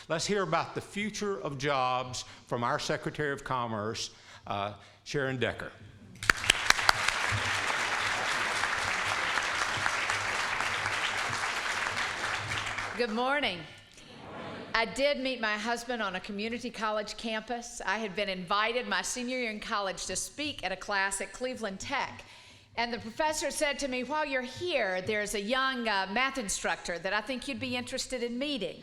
Let's hear about the future of jobs from our Secretary of Commerce, Sharon Decker. Good morning. I did meet my husband on a community college campus. I had been invited my senior year in college to speak at a class at Cleveland Tech. And the professor said to me, while you're here, there's a young math instructor that I think you'd be interested in meeting.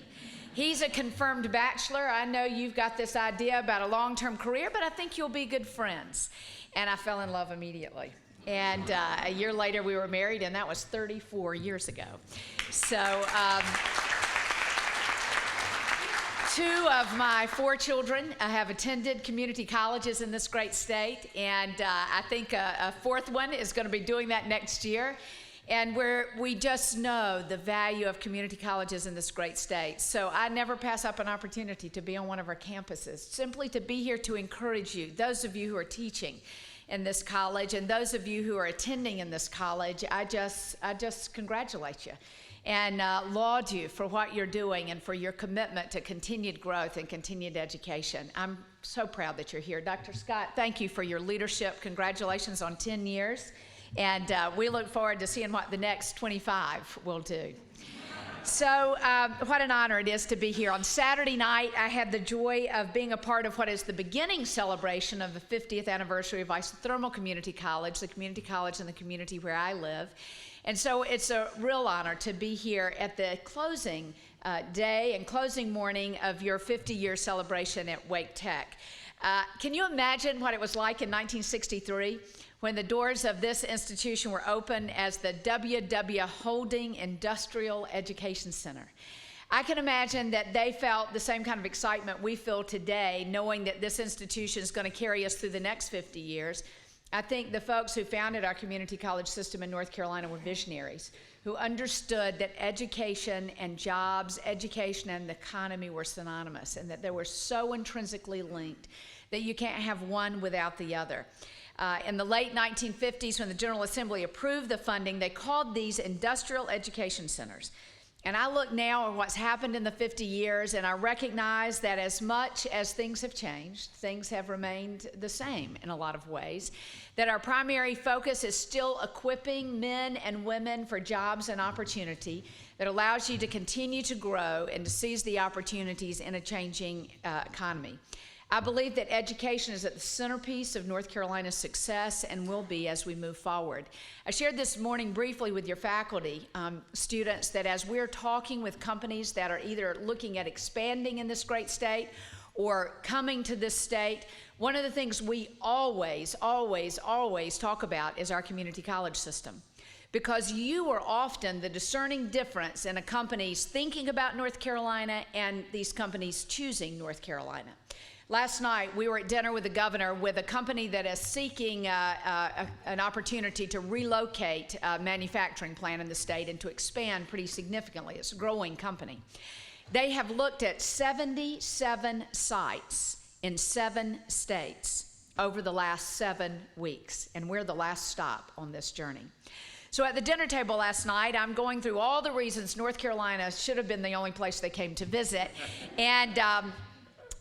He's a confirmed bachelor. I know you've got this idea about a long-term career, but I think you'll be good friends. And I fell in love immediately. And a year later, we were married, and that was 34 years ago. So, 2 of my 4 children have attended community colleges in this great state, and I think a 4th one is going to be doing that next year. And we just know the value of community colleges in this great state. So I never pass up an opportunity to be on one of our campuses, simply to be here to encourage you, those of you who are teaching in this college, and those of you who are attending in this college. I just congratulate you and laud you for what you're doing and for your commitment to continued growth and continued education. I'm so proud that you're here. Dr. Scott, thank you for your leadership. Congratulations on 10 years. And we look forward to seeing what the next 25 will do. So what an honor it is to be here. On Saturday night, I had the joy of being a part of what is the beginning celebration of the 50th anniversary of Isothermal Community College, the community college in the community where I live. And so it's a real honor to be here at the closing day and closing morning of your 50-year celebration at Wake Tech. Can you imagine what it was like in 1963? When the doors of this institution were open as the W.W. Holding Industrial Education Center. I can imagine that they felt the same kind of excitement we feel today, knowing that this institution is going to carry us through the next 50 years. I think the folks who founded our community college system in North Carolina were visionaries who understood that education and jobs, education and the economy were synonymous, and that they were so intrinsically linked that you can't have one without the other. In the late 1950s, when the General Assembly approved the funding, they called these industrial education centers. And I look now at what's happened in the 50 years, and I recognize that as much as things have changed, things have remained the same in a lot of ways, that our primary focus is still equipping men and women for jobs and opportunity that allows you to continue to grow and to seize the opportunities in a changing economy. I believe that education is at the centerpiece of North Carolina's success and will be as we move forward. I shared this morning briefly with your faculty, students, that as we're talking with companies that are either looking at expanding in this great state or coming to this state, one of the things we always talk about is our community college system. Because you are often the discerning difference in a company's thinking about North Carolina and these companies choosing North Carolina. Last night, we were at dinner with the governor with a company that is seeking an opportunity to relocate a manufacturing plant in the state and to expand pretty significantly. It's a growing company. They have looked at 77 sites in 7 states over the last 7 weeks, and we're the last stop on this journey. So at the dinner table last night, I'm going through all the reasons North Carolina should have been the only place they came to visit.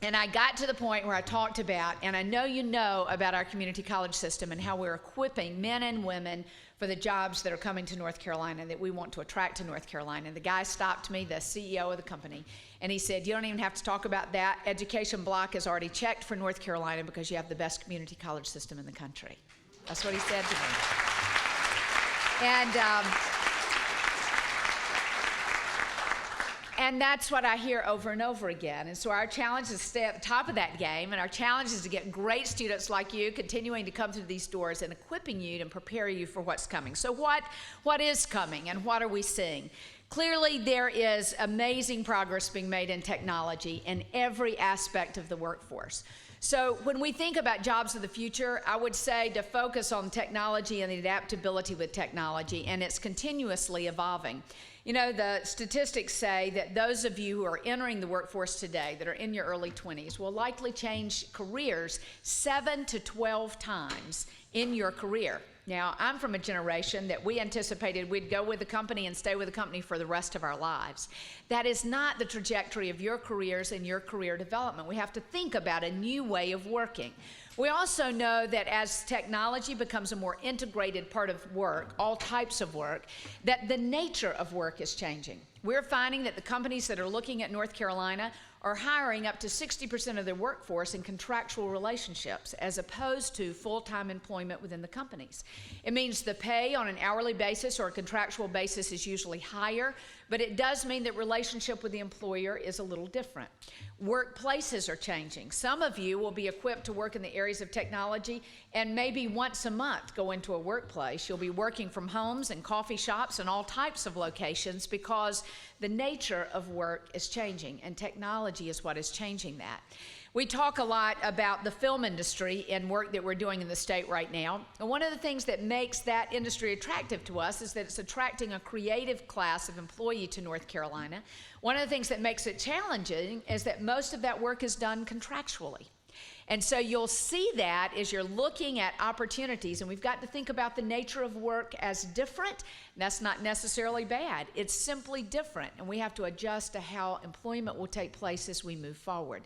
And I got to the point where I talked about, and I know you know about our community college system and how we're equipping men and women for the jobs that are coming to North Carolina that we want to attract to North Carolina. And the guy stopped me, the CEO of the company, and he said, you don't even have to talk about that. Education block is already checked for North Carolina because you have the best community college system in the country. That's what he said to me. And that's what I hear over and over again. And so our challenge is to stay at the top of that game, and our challenge is to get great students like you continuing to come through these doors and equipping you and prepare you for what's coming. So what is coming, and what are we seeing? Clearly, there is amazing progress being made in technology in every aspect of the workforce. So when we think about jobs of the future, I would say to focus on technology and the adaptability with technology, and it's continuously evolving. You know, the statistics say that those of you who are entering the workforce today that are in your early 20s will likely change careers 7 to 12 times in your career. Now, I'm from a generation that we anticipated we'd go with the company and stay with the company for the rest of our lives. That is not the trajectory of your careers and your career development. We have to think about a new way of working. We also know that as technology becomes a more integrated part of work, all types of work, that the nature of work is changing. We're finding that the companies that are looking at North Carolina are hiring up to 60% of their workforce in contractual relationships as opposed to full-time employment within the companies. It means the pay on an hourly basis or a contractual basis is usually higher, but it does mean that relationship with the employer is a little different. Workplaces are changing. Some of you will be equipped to work in the areas of technology and maybe once a month go into a workplace. You'll be working from homes and coffee shops and all types of locations because the nature of work is changing, and technology is what is changing that. We talk a lot about the film industry and work that we're doing in the state right now. And one of the things that makes that industry attractive to us is that it's attracting a creative class of employee to North Carolina. One of the things that makes it challenging is that most of that work is done contractually. And so you'll see that as you're looking at opportunities, and we've got to think about the nature of work as different. That's not necessarily bad. It's simply different, and we have to adjust to how employment will take place as we move forward.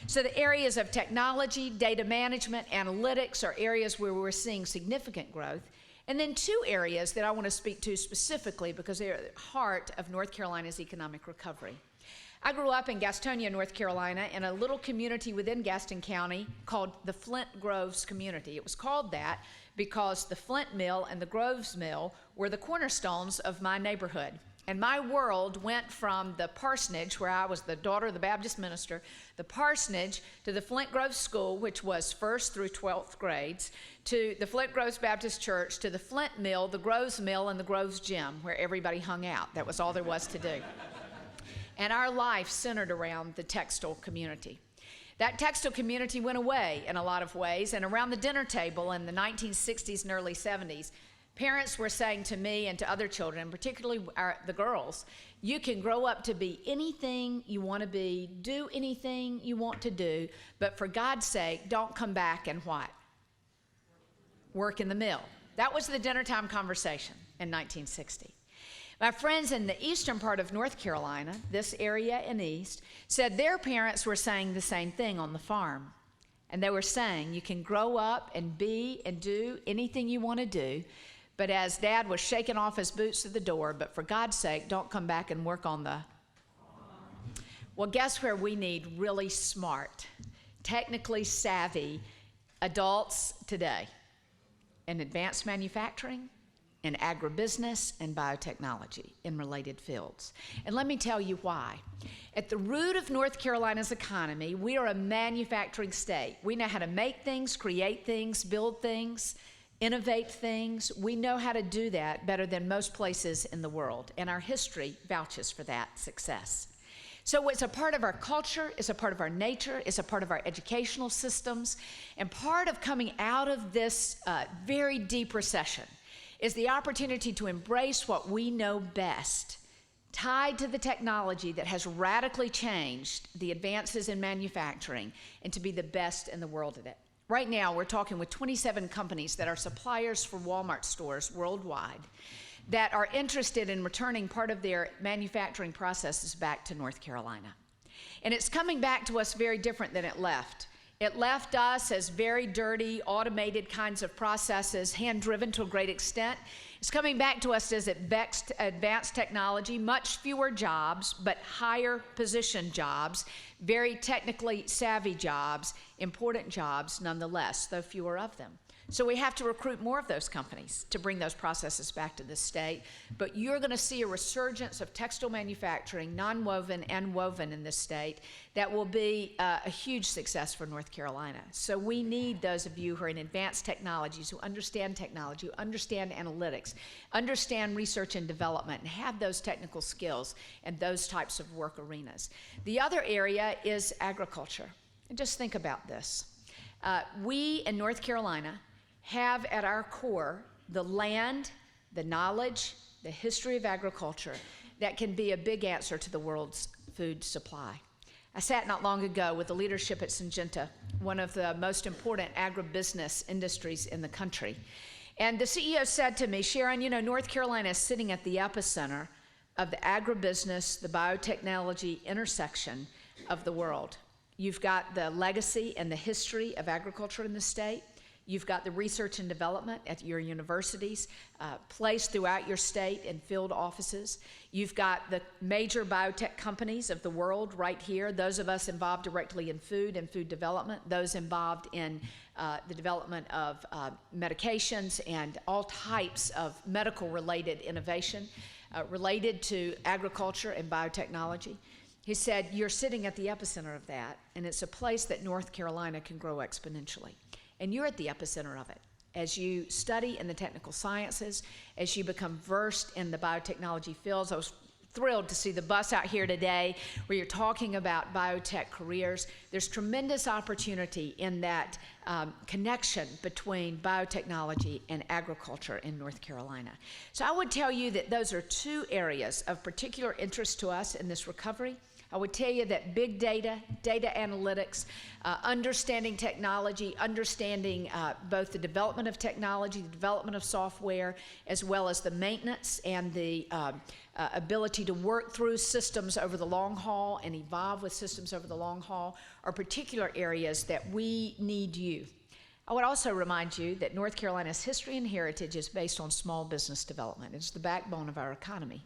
So the areas of technology, data management, analytics are areas where we're seeing significant growth. And then two areas that I want to speak to specifically because they're at the heart of North Carolina's economic recovery. I grew up in Gastonia, North Carolina, in a little community within Gaston County called the Flint Groves community. It was called that because the Flint Mill and the Groves Mill were the cornerstones of my neighborhood. And my world went from the parsonage, where I was the daughter of the Baptist minister, the parsonage, to the Flint Groves School, which was 1st through 12th grades, to the Flint Groves Baptist Church, to the Flint Mill, the Groves Mill, and the Groves Gym, where everybody hung out. That was all there was to do. And our life centered around the textile community. That textile community went away in a lot of ways, and around the dinner table in the 1960s and early 70s, parents were saying to me and to other children, particularly the girls, you can grow up to be anything you want to be, do anything you want to do, but for God's sake, don't come back and what? Work in the mill. That was the dinner time conversation in 1960. My friends in the eastern part of North Carolina, this area and east, said their parents were saying the same thing on the farm. And they were saying, you can grow up and be and do anything you want to do, but as Dad was shaking off his boots at the door, but for God's sake, don't come back and work on the... Well, guess where we need really smart, technically savvy adults today? In advanced manufacturing, in agribusiness, and biotechnology in related fields. And let me tell you why. At the root of North Carolina's economy, we are a manufacturing state. We know how to make things, create things, build things, innovate things. We know how to do that better than most places in the world, and our history vouches for that success. So it's a part of our culture, it's a part of our nature, it's a part of our educational systems, and part of coming out of this very deep recession is the opportunity to embrace what we know best, tied to the technology that has radically changed the advances in manufacturing, and to be the best in the world at it. Right now, we're talking with 27 companies that are suppliers for Walmart stores worldwide that are interested in returning part of their manufacturing processes back to North Carolina. And it's coming back to us very different than it left. It left us as very dirty, automated kinds of processes, hand-driven to a great extent. It's coming back to us as advanced technology, much fewer jobs, but higher position jobs, very technically savvy jobs, important jobs nonetheless, though fewer of them. So we have to recruit more of those companies to bring those processes back to the state. But you're going to see a resurgence of textile manufacturing, non-woven and woven in this state, that will be a huge success for North Carolina. So we need those of you who are in advanced technologies, who understand technology, who understand analytics, understand research and development, and have those technical skills and those types of work arenas. The other area is agriculture. And just think about this. We in North Carolina have at our core the land, the knowledge, the history of agriculture that can be a big answer to the world's food supply. I sat not long ago with the leadership at Syngenta, one of the most important agribusiness industries in the country. And the CEO said to me, Sharon, you know, North Carolina is sitting at the epicenter of the agribusiness, the biotechnology intersection of the world. You've got the legacy and the history of agriculture in the state. You've got the research and development at your universities, placed throughout your state in field offices. You've got the major biotech companies of the world right here, those of us involved directly in food and food development, those involved in the development of medications and all types of medical-related innovation related to agriculture and biotechnology. He said, you're sitting at the epicenter of that, and it's a place that North Carolina can grow exponentially. And you're at the epicenter of it. As you study in the technical sciences, as you become versed in the biotechnology fields, I was thrilled to see the bus out here today where you're talking about biotech careers. There's tremendous opportunity in that connection between biotechnology and agriculture in North Carolina. So I would tell you that those are two areas of particular interest to us in this recovery. I would tell you that big data, data analytics, understanding technology, understanding both the development of technology, the development of software, as well as the maintenance and the ability to work through systems over the long haul and evolve with systems over the long haul are particular areas that we need you. I would also remind you that North Carolina's history and heritage is based on small business development. It's the backbone of our economy.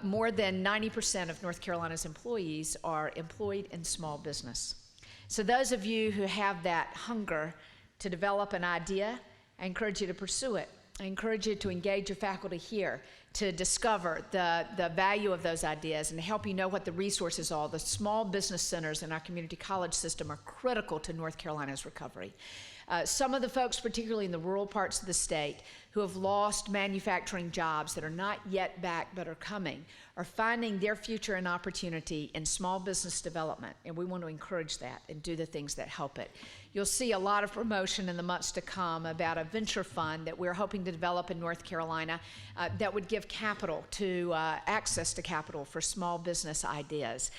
More than 90% of North Carolina's employees are employed in small business. So those of you who have that hunger to develop an idea, I encourage you to pursue it. I encourage you to engage your faculty here to discover the value of those ideas and help you know what the resources are. The small business centers in our community college system are critical to North Carolina's recovery. Some of the folks, particularly in the rural parts of the state, who have lost manufacturing jobs that are not yet back but are coming, are finding their future and opportunity in small business development, and we want to encourage that and do the things that help it. You'll see a lot of promotion in the months to come about a venture fund that we're hoping to develop in North Carolina that would give capital to access to capital for small business ideas.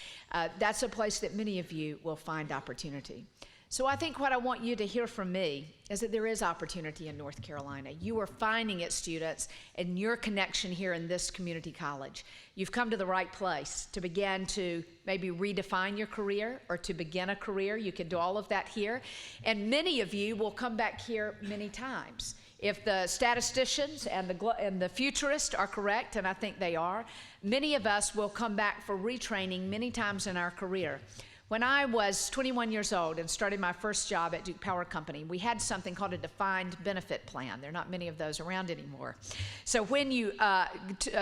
That's a place that many of you will find opportunity. So I think what I want you to hear from me is that there is opportunity in North Carolina. You are finding it, students, in your connection here in this community college. You've come to the right place to begin to maybe redefine your career or to begin a career. You can do all of that here. And many of you will come back here many times. If the statisticians and the futurists are correct, and I think they are, many of us will come back for retraining many times in our career. When I was 21 years old and started my first job at Duke Power Company, we had something called a defined benefit plan. There are not many of those around anymore. So when you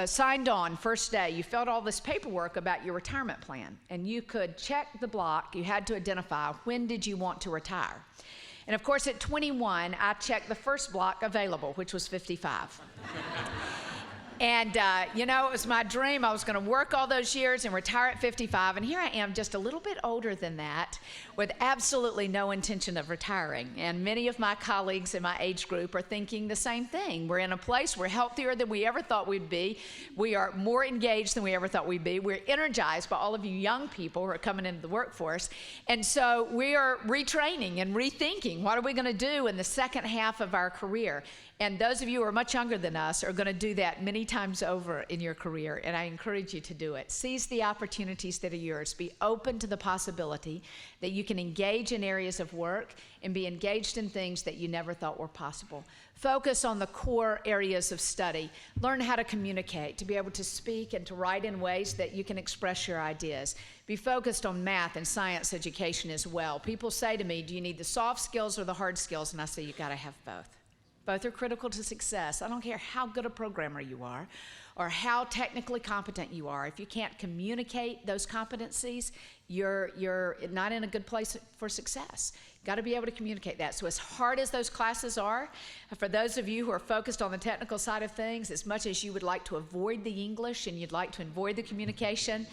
signed on first day, you filled all this paperwork about your retirement plan, and you could check the block. You had to identify when did you want to retire. And of course, at 21, I checked the first block available, which was 55. And, you know, it was my dream. I was going to work all those years and retire at 55. And here I am, just a little bit older than that, with absolutely no intention of retiring. And many of my colleagues in my age group are thinking the same thing. We're in a place, we're healthier than we ever thought we'd be. We are more engaged than we ever thought we'd be. We're energized by all of you young people who are coming into the workforce. And so we are retraining and rethinking, what are we going to do in the second half of our career? And those of you who are much younger than us are going to do that many times over in your career, and I encourage you to do it. Seize the opportunities that are yours. Be open to the possibility that you can engage in areas of work and be engaged in things that you never thought were possible. Focus on the core areas of study. Learn how to communicate, to be able to speak and to write in ways that you can express your ideas. Be focused on math and science education as well. People say to me, do you need the soft skills or the hard skills? And I say, you got to have both. Both are critical to success. I don't care how good a programmer you are or how technically competent you are. If you can't communicate those competencies, you're not in a good place for success. Got to be able to communicate that. So as hard as those classes are, for those of you who are focused on the technical side of things, as much as you would like to avoid the English and you'd like to avoid the communication,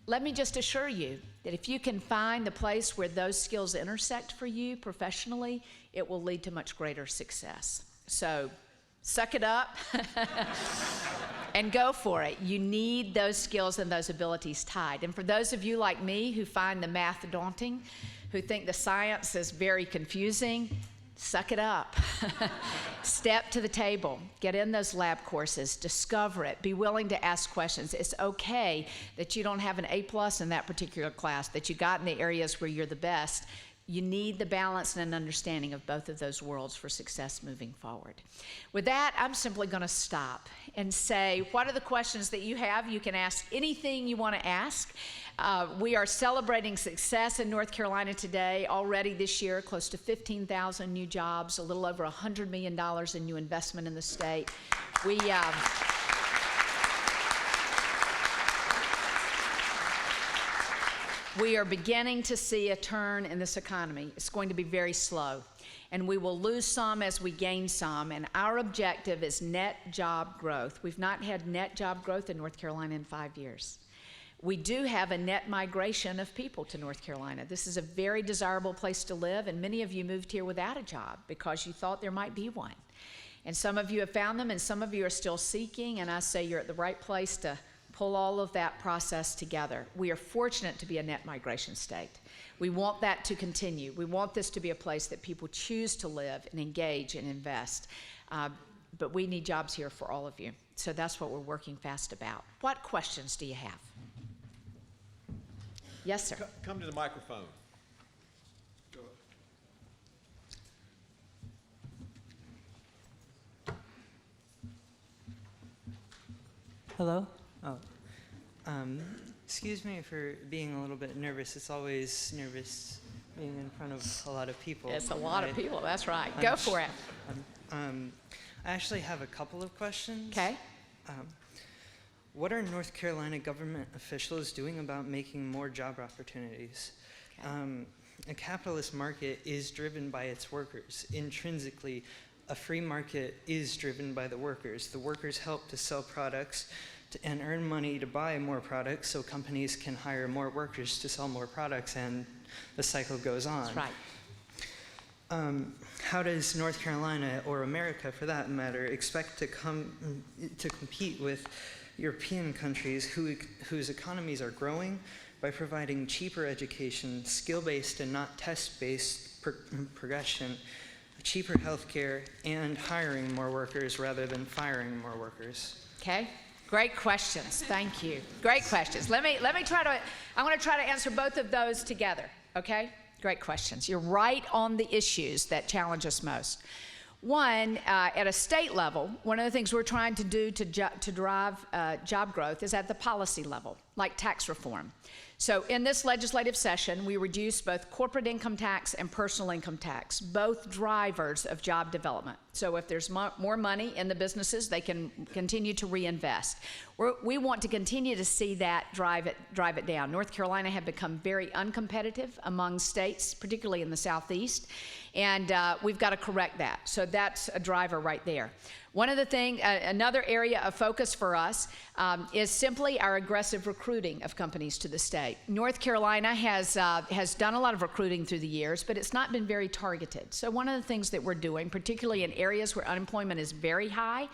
let me just assure you that if you can find the place where those skills intersect for you professionally, it will lead to much greater success. So suck it up and go for it. You need those skills and those abilities tied. And for those of you like me who find the math daunting, who think the science is very confusing, Suck it up. Step to the table. Get in those lab courses. Discover it. Be willing to ask questions. It's okay that you don't have an A+ in that particular class, that you got in the areas where you're the best. You need the balance and an understanding of both of those worlds for success moving forward. With that, I'm simply going to stop and say, what are the questions that you have? You can ask anything you want to ask. We are celebrating success in North Carolina today. Already this year, close to 15,000 new jobs, a little over $100 million in new investment in the state. We are beginning to see a turn in this economy. It's going to be very slow, and we will lose some as we gain some, and our objective is net job growth. We've not had net job growth in North Carolina in 5 years. We do have a net migration of people to North Carolina. This is a very desirable place to live, and many of you moved here without a job because you thought there might be one. And some of you have found them, and some of you are still seeking, and I say you're at the right place to pull all of that process together. We are fortunate to be a net migration state. We want that to continue. We want this to be a place that people choose to live and engage and invest. But we need jobs here for all of you. So that's what we're working fast about. What questions do you have? Yes, sir. Come to the microphone. Hello? Oh. Excuse me for being a little bit nervous. It's always nervous being in front of a lot of people. It's a lot of people, that's right. Go for it. I actually have a couple of questions. Okay. What are North Carolina government officials doing about making more job opportunities? Okay. A capitalist market is driven by its workers. Intrinsically, a free market is driven by the workers. The workers help to sell products and earn money to buy more products so companies can hire more workers to sell more products, and the cycle goes on. That's right. How does North Carolina, or America for that matter, expect to compete with European countries whose economies are growing by providing cheaper education, skill-based and not test-based progression, cheaper healthcare, and hiring more workers rather than firing more workers? Okay. Great questions. Thank you. Great questions. I want to try to answer both of those together, okay? Great questions. You're right on the issues that challenge us most. One, at a state level, one of the things we're trying to do to drive job growth is at the policy level, like tax reform. So in this legislative session, we reduced both corporate income tax and personal income tax, both drivers of job development. So if there's more money in the businesses, they can continue to reinvest. We want to continue to see that drive it down. North Carolina had become very uncompetitive among states, particularly in the Southeast, and we've got to correct that. So that's a driver right there. One of the things, another area of focus for us is simply our aggressive recruiting of companies to the state. North Carolina has done a lot of recruiting through the years, but it's not been very targeted. So one of the things that we're doing, particularly in areas where unemployment is very high,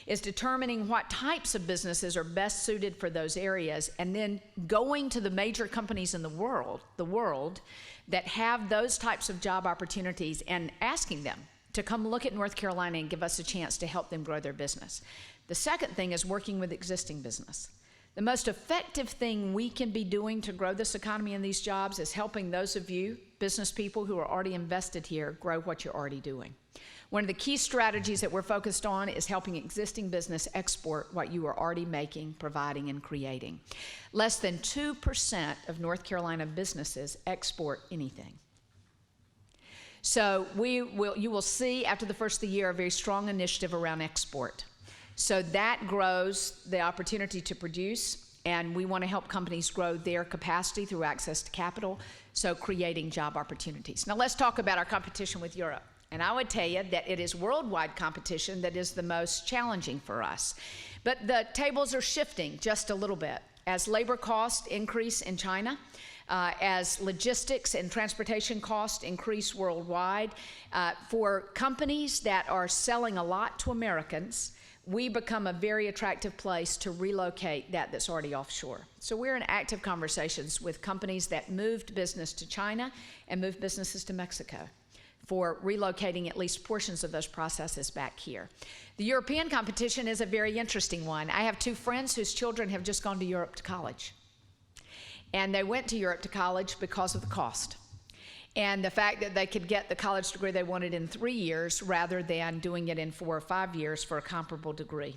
is determining what types of businesses are best suited for those areas, and then going to the major companies in the world that have those types of job opportunities and asking them to come look at North Carolina and give us a chance to help them grow their business. The second thing is working with existing business. The most effective thing we can be doing to grow this economy and these jobs is helping those of you, business people who are already invested here, grow what you're already doing. One of the key strategies that we're focused on is helping existing business export what you are already making, providing, and creating. Less than 2% of North Carolina businesses export anything. So you will see after the first of the year a very strong initiative around export. So that grows the opportunity to produce, and we want to help companies grow their capacity through access to capital, so creating job opportunities. Now let's talk about our competition with Europe. And I would tell you that it is worldwide competition that is the most challenging for us. But the tables are shifting just a little bit. As labor costs increase in China, as logistics and transportation costs increase worldwide, for companies that are selling a lot to Americans, we become a very attractive place to relocate that's already offshore. So we're in active conversations with companies that moved business to China and moved businesses to Mexico. for relocating at least portions of those processes back here. The European competition is a very interesting one. I have two friends whose children have just gone to Europe to college. And they went to Europe to college because of the cost. And the fact that they could get the college degree they wanted in 3 years rather than doing it in 4 or 5 years for a comparable degree.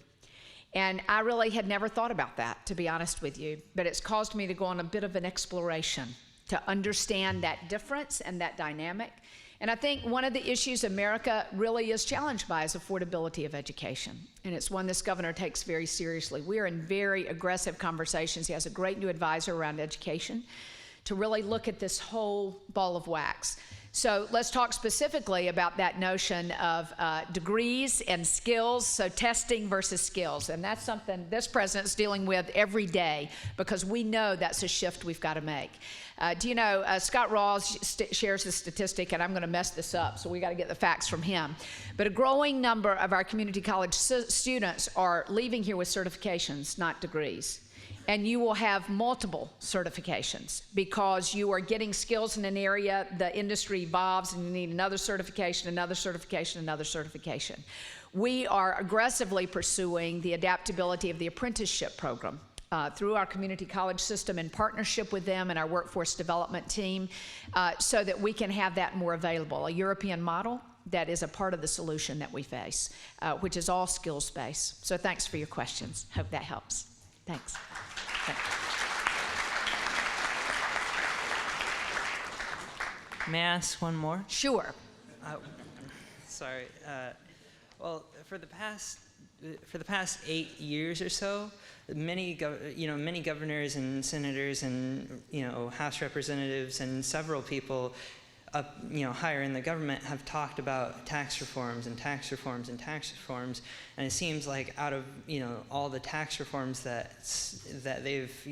And I really had never thought about that, to be honest with you, but it's caused me to go on a bit of an exploration to understand that difference and that dynamic. And I think one of the issues America really is challenged by is affordability of education. And it's one this governor takes very seriously. We are in very aggressive conversations. He has a great new advisor around education to really look at this whole ball of wax. So let's talk specifically about that notion of degrees and skills, so testing versus skills. And that's something this president's dealing with every day because we know that's a shift we've got to make. Do you know, Scott Rawls shares this statistic, and I'm going to mess this up, so we got to get the facts from him. But a growing number of our community college students are leaving here with certifications, not degrees. And you will have multiple certifications because you are getting skills in an area, the industry evolves, and you need another certification, another certification, another certification. We are aggressively pursuing the adaptability of the apprenticeship program through our community college system in partnership with them and our workforce development team so that we can have that more available. A European model that is a part of the solution that we face, which is all skills-based. So thanks for your questions. Hope that helps. Thanks. May I ask one more? Sure. Sorry. Well, for the past 8 years or so, many governors and senators and House representatives and several people up higher in the government have talked about tax reforms and tax reforms and tax reforms, and it seems like out of all the tax reforms that they've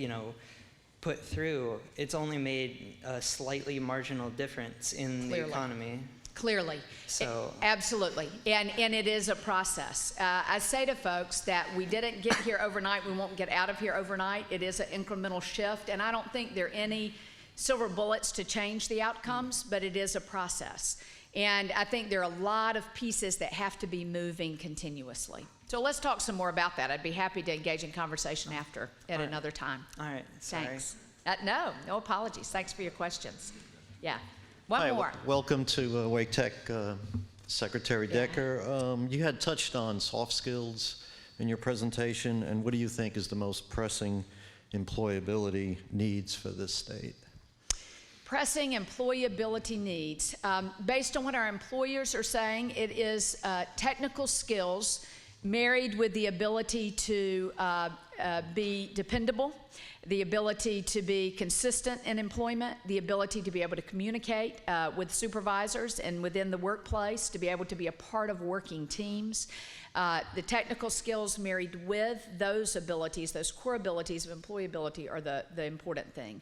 put through, it's only made a slightly marginal difference in the economy. Clearly. So absolutely. And it is a process. I say to folks that we didn't get here overnight. We won't get out of here overnight. It is an incremental shift. And I don't think there are any silver bullets to change the outcomes, but it is a process. And I think there are a lot of pieces that have to be moving continuously. So let's talk some more about that. I'd be happy to engage in conversation after at another time. All right. Sorry. Thanks. No apologies. Thanks for your questions. Yeah. One Hi, more. Welcome to Wake Tech, Secretary Decker. You had touched on soft skills in your presentation, and what do you think is the most pressing employability needs for this state? Pressing employability needs. Based on what our employers are saying, it is technical skills married with the ability to be dependable, the ability to be consistent in employment, the ability to be able to communicate with supervisors and within the workplace, to be able to be a part of working teams. The technical skills married with those abilities, those core abilities of employability are the important thing.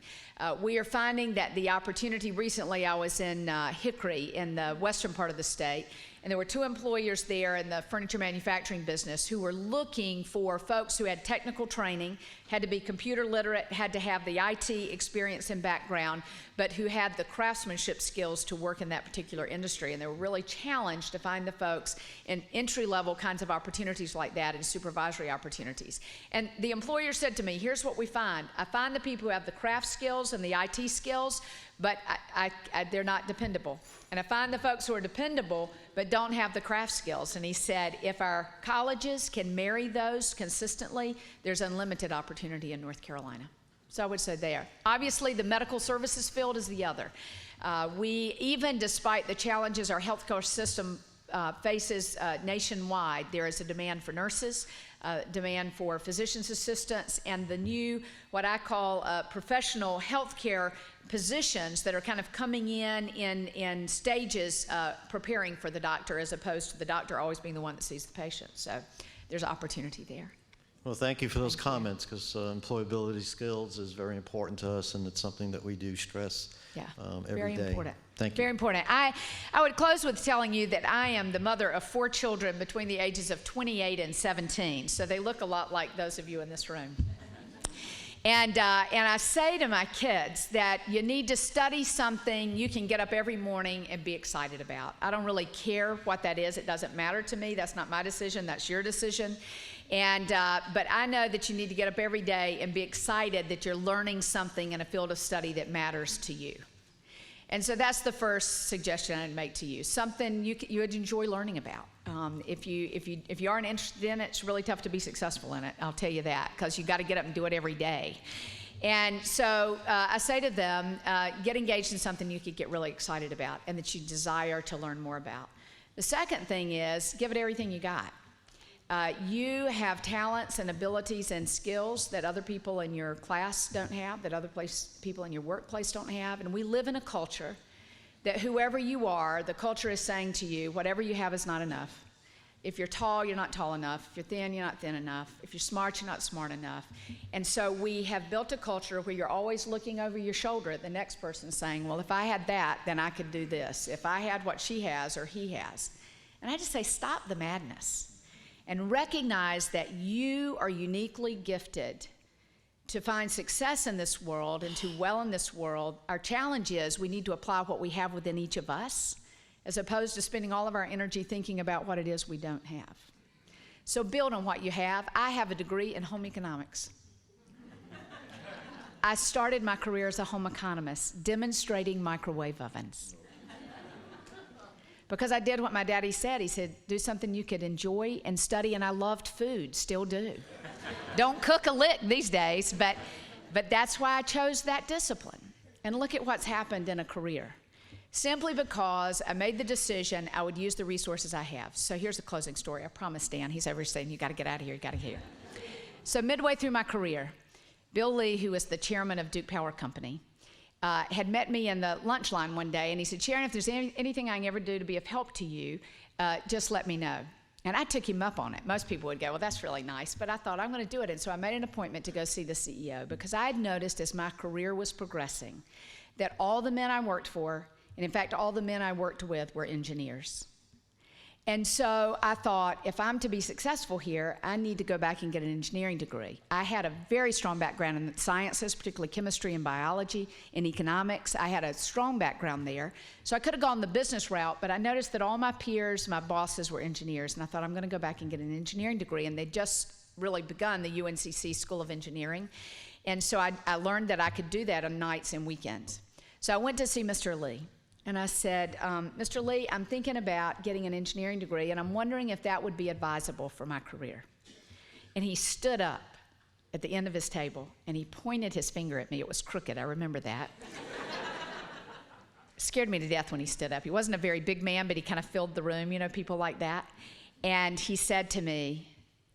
We are finding that the opportunity, recently I was in Hickory in the western part of the state, and there were 2 employers there in the furniture manufacturing business who were looking for folks who had technical training, had to be computer literate, had to have the IT experience and background, but who had the craftsmanship skills to work in that particular industry. And they were really challenged to find the folks in entry-level kinds of opportunities like that and supervisory opportunities. And the employer said to me, here's what we find. I find the people who have the craft skills and the IT skills, but they're not dependable. And I find the folks who are dependable but don't have the craft skills. And he said, if our colleges can marry those consistently, there's unlimited opportunity in North Carolina. So I would say there. Obviously, the medical services field is the other. Even despite the challenges our healthcare system faces nationwide, there is a demand for nurses, demand for physician's assistants, and the new, what I call professional healthcare positions that are kind of coming in stages preparing for the doctor, as opposed to the doctor always being the one that sees the patient. So there's opportunity there. Well, thank you for those comments, because employability skills is very important to us, and it's something that we do stress every day. Very important. Thank you. Very important. I would close with telling you that I am the mother of 4 children between the ages of 28 and 17, so they look a lot like those of you in this room. And I say to my kids that you need to study something you can get up every morning and be excited about. I don't really care what that is. It doesn't matter to me. That's not my decision. That's your decision. But I know that you need to get up every day and be excited that you're learning something in a field of study that matters to you. And so that's the first suggestion I'd make to you, something you would enjoy learning about. If you aren't interested in it, it's really tough to be successful in it, I'll tell you that, because you've got to get up and do it every day. And so I say to them, get engaged in something you could get really excited about and that you desire to learn more about. The second thing is give it everything you got. You have talents and abilities and skills that other people in your class don't have, that other people in your workplace don't have. And we live in a culture that whoever you are, the culture is saying to you, whatever you have is not enough. If you're tall, you're not tall enough. If you're thin, you're not thin enough. If you're smart, you're not smart enough. And so we have built a culture where you're always looking over your shoulder at the next person saying, well, if I had that, then I could do this. If I had what she has or he has. And I just say, stop the madness. And recognize that you are uniquely gifted to find success in this world and to well in this world. Our challenge is we need to apply what we have within each of us, as opposed to spending all of our energy thinking about what it is we don't have. So build on what you have. I have a degree in home economics. I started my career as a home economist, demonstrating microwave ovens. Because I did what my daddy said. He said, do something you could enjoy and study, and I loved food, still do. Don't cook a lick these days, but that's why I chose that discipline. And look at what's happened in a career. Simply because I made the decision I would use the resources I have. So here's the closing story. I promised Dan. He's over saying, you got to get out of here, you got to get here. So midway through my career, Bill Lee, who was the chairman of Duke Power Company, had met me in the lunch line one day, and he said, Sharon, if there's anything I can ever do to be of help to you, just let me know. And I took him up on it. Most people would go, well, that's really nice, but I thought, I'm going to do it. And so I made an appointment to go see the CEO, because I had noticed as my career was progressing that all the men I worked for, and in fact, all the men I worked with were engineers. And so I thought, if I'm to be successful here, I need to go back and get an engineering degree. I had a very strong background in the sciences, particularly chemistry and biology, and economics. I had a strong background there. So I could have gone the business route, but I noticed that all my peers, my bosses were engineers, and I thought, I'm going to go back and get an engineering degree. And they'd just really begun the UNCC School of Engineering. And so I learned that I could do that on nights and weekends. So I went to see Mr. Lee. And I said, Mr. Lee, I'm thinking about getting an engineering degree, and I'm wondering if that would be advisable for my career. And he stood up at the end of his table, and he pointed his finger at me. It was crooked, I remember that. It scared me to death when he stood up. He wasn't a very big man, but he kind of filled the room, you know, people like that. And he said to me,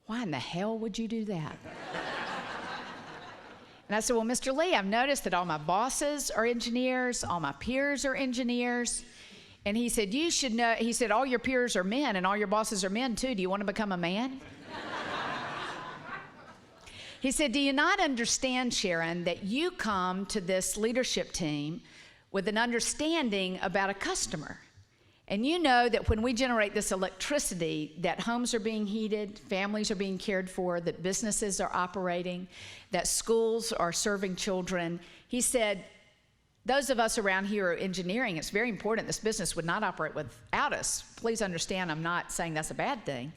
why in the hell would you do that? And I said, well, Mr. Lee, I've noticed that all my bosses are engineers, all my peers are engineers. And he said, you should know, he said, all your peers are men and all your bosses are men too. Do you want to become a man? He said, do you not understand, Sharon, that you come to this leadership team with an understanding about a customer? And you know that when we generate this electricity, that homes are being heated, families are being cared for, that businesses are operating, that schools are serving children. He said, those of us around here are engineering. It's very important. This business would not operate without us. Please understand, I'm not saying that's a bad thing.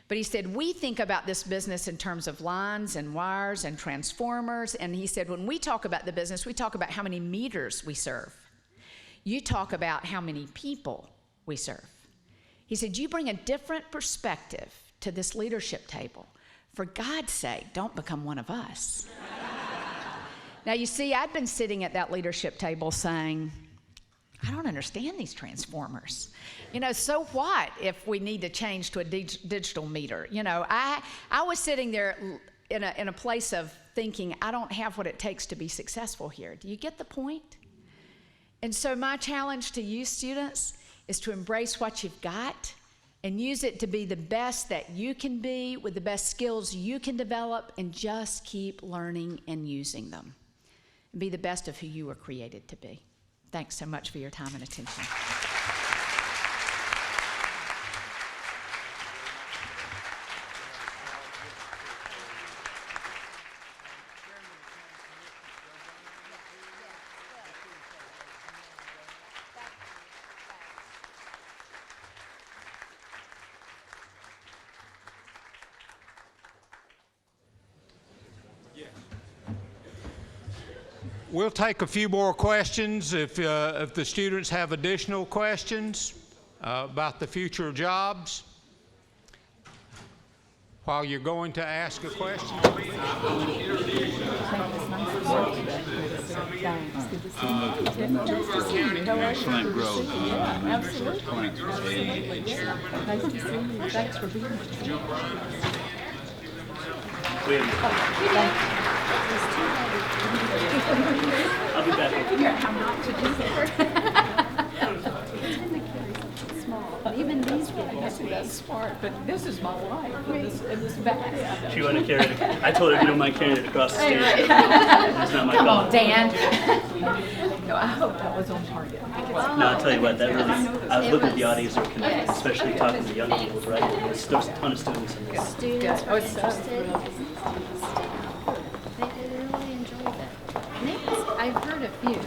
But he said, we think about this business in terms of lines and wires and transformers. And he said, when we talk about the business, we talk about how many meters we serve. You talk about how many people we serve. He said, you bring a different perspective to this leadership table. For God's sake, don't become one of us. Now, you see, I'd been sitting at that leadership table saying, I don't understand these transformers. You know, so what if we need to change to a digital meter? You know, I was sitting there in a place of thinking, I don't have what it takes to be successful here. Do you get the point? And so my challenge to you students is to embrace what you've got and use it to be the best that you can be with the best skills you can develop, and just keep learning and using them. And be the best of who you were created to be. Thanks so much for your time and attention. We'll take a few more questions if the students have additional questions about the future of jobs. While you're going to ask a question, Excellent growth. Absolutely. Nice to see you. Thanks for being here. I'll be back. Figure out how not to do that. Even these guys, that's smart, but this is my life, and this bad. She wanted to carry it. I told her if you don't mind carrying it across the stage. It's not my Come call. on, Dan. No, I hope that was on target. No, I'll tell you what, that really, I was looking at the audience were connected, especially talking to young people, right? There's a ton of students in this. Students Oh, were it's so interested. thrilled. They really enjoyed it. And I've heard a few.